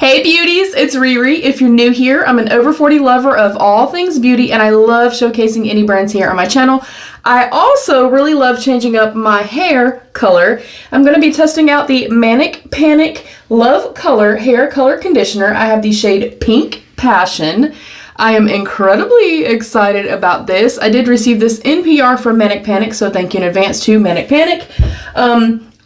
Hey beauties, it's Riri. If you're new here, I'm an over 40 lover of all things beauty and I love showcasing any brands here on my channel. I also really love changing up my hair color. I'm going to be testing out the Manic Panic Love Color Hair Color Conditioner. I have the shade Pink Passion. I am incredibly excited about this. I did receive this in PR from Manic Panic, so thank you in advance to Manic Panic.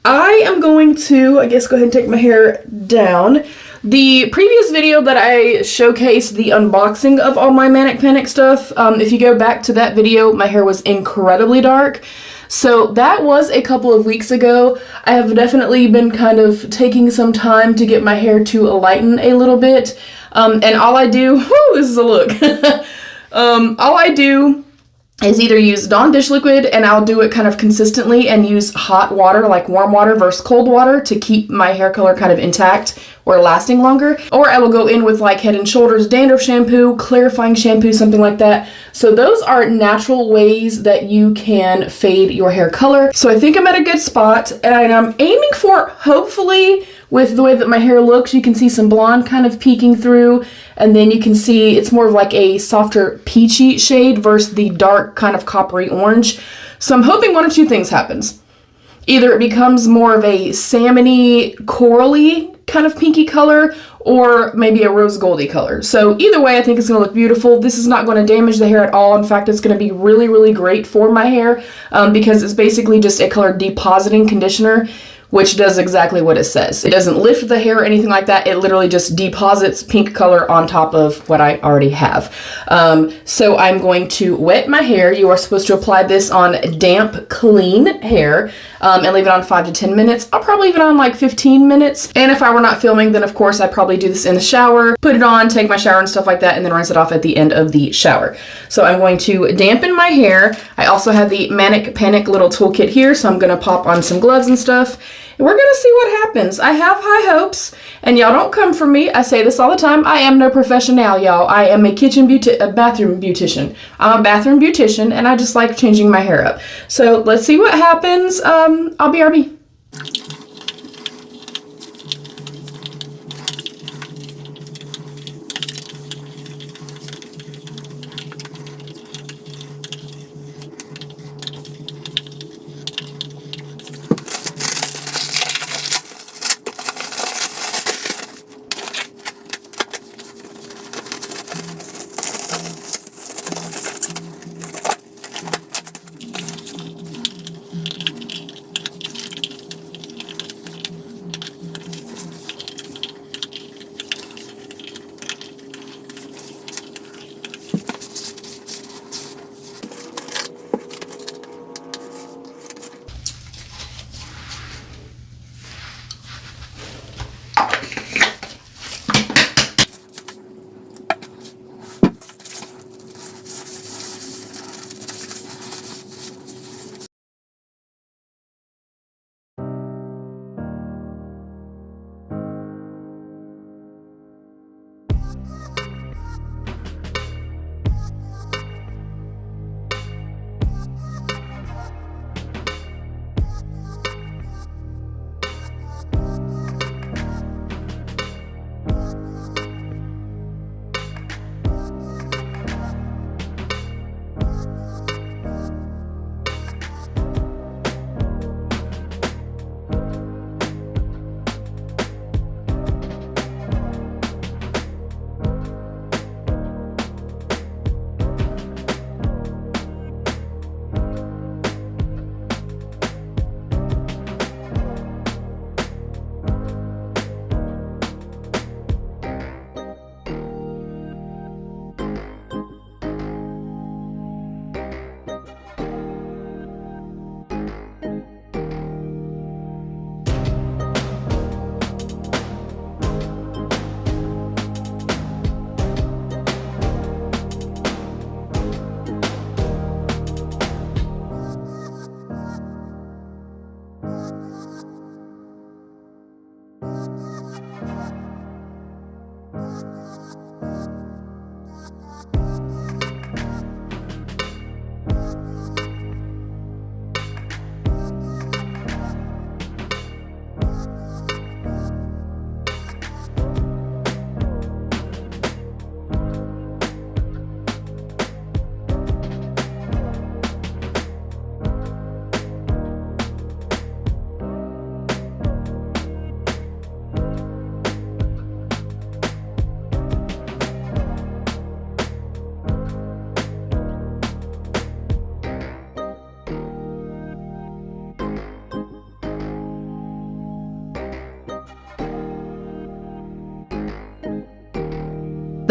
I am going to, I guess, go ahead and take my hair down. The previous video that I showcased the unboxing of all my Manic Panic stuff, if you go back to that video, my hair was incredibly dark. So that was a couple of weeks ago. I have definitely been kind of taking some time to get my hair to lighten a little bit. And all I do, whoo, this is a look. All I do is either use Dawn dish liquid, and I'll do it kind of consistently and use hot water, like warm water versus cold water, to keep my hair color kind of intact or lasting longer. Or I will go in with like Head & Shoulders dandruff shampoo, clarifying shampoo, something like that. So those are natural ways that you can fade your hair color. So I think I'm at a good spot, and I'm aiming for, hopefully, with the way that my hair looks, you can see some blonde kind of peeking through, and then you can see it's more of like a softer peachy shade versus the dark kind of coppery orange. So I'm hoping one of two things happens. Either it becomes more of a salmony, corally kind of pinky color, or maybe a rose goldy color. So either way, I think it's going to look beautiful. This is not going to damage the hair at all. In fact, it's going to be really, really great for my hair because it's basically just a color depositing conditioner, which does exactly what it says. It doesn't lift the hair or anything like that. It literally just deposits pink color on top of what I already have. So I'm going to wet my hair. You are supposed to apply this on damp, clean hair and leave it on 5 to 10 minutes. I'll probably leave it on like 15 minutes. And if I were not filming, then of course I'd probably do this in the shower, put it on, take my shower and stuff like that, and then rinse it off at the end of the shower. So I'm going to dampen my hair. I also have the Manic Panic little toolkit here, so I'm gonna pop on some gloves and stuff. We're gonna see what happens. I have high hopes, and y'all don't come for me. I say this all the time. I am no professional, y'all. I am a bathroom beautician. I'm a bathroom beautician, and I just like changing my hair up. So let's see what happens. I'll BRB.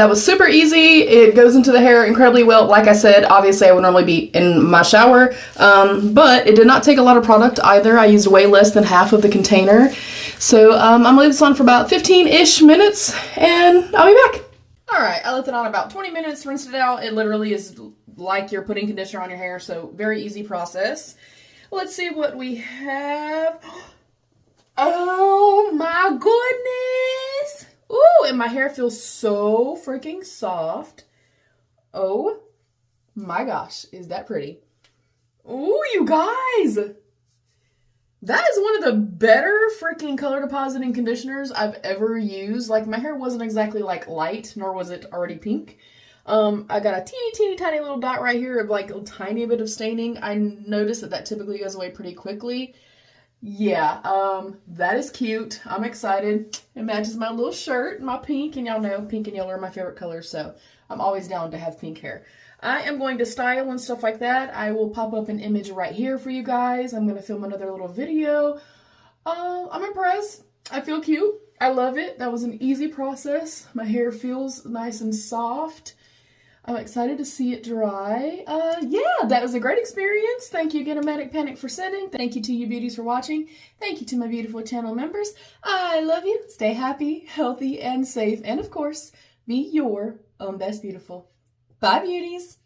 that was super easy. It goes into the hair incredibly well. Like I said, obviously I would normally be in my shower, but it did not take a lot of product either. I used way less than half of the container. So I'm gonna leave this on for about 15-ish minutes and I'll be back. All right, I left it on about 20 minutes, rinsed it out. It literally is like you're putting conditioner on your hair, so very easy process. Let's see what we have. Oh my goodness. Ooh, and my hair feels so freaking soft. Oh my gosh, is that pretty? Ooh, you guys. That is one of the better freaking color depositing conditioners I've ever used. Like, my hair wasn't exactly like light, nor was it already pink. I got a teeny tiny little dot right here of like a tiny bit of staining. I noticed that typically goes away pretty quickly. Yeah, that is cute. I'm excited. It matches my little shirt, my pink, and y'all know pink and yellow are my favorite colors, so I'm always down to have pink hair. I am going to style and stuff like that. I will pop up an image right here for you guys. I'm going to film another little video. I'm impressed. I feel cute. I love it. That was an easy process. My hair feels nice and soft. I'm excited to see it dry. Yeah, that was a great experience. Thank you again, Manic Panic, for sending. Thank you to you beauties for watching. Thank you to my beautiful channel members. I love you. Stay happy, healthy, and safe. And of course, be your own best beautiful. Bye, beauties.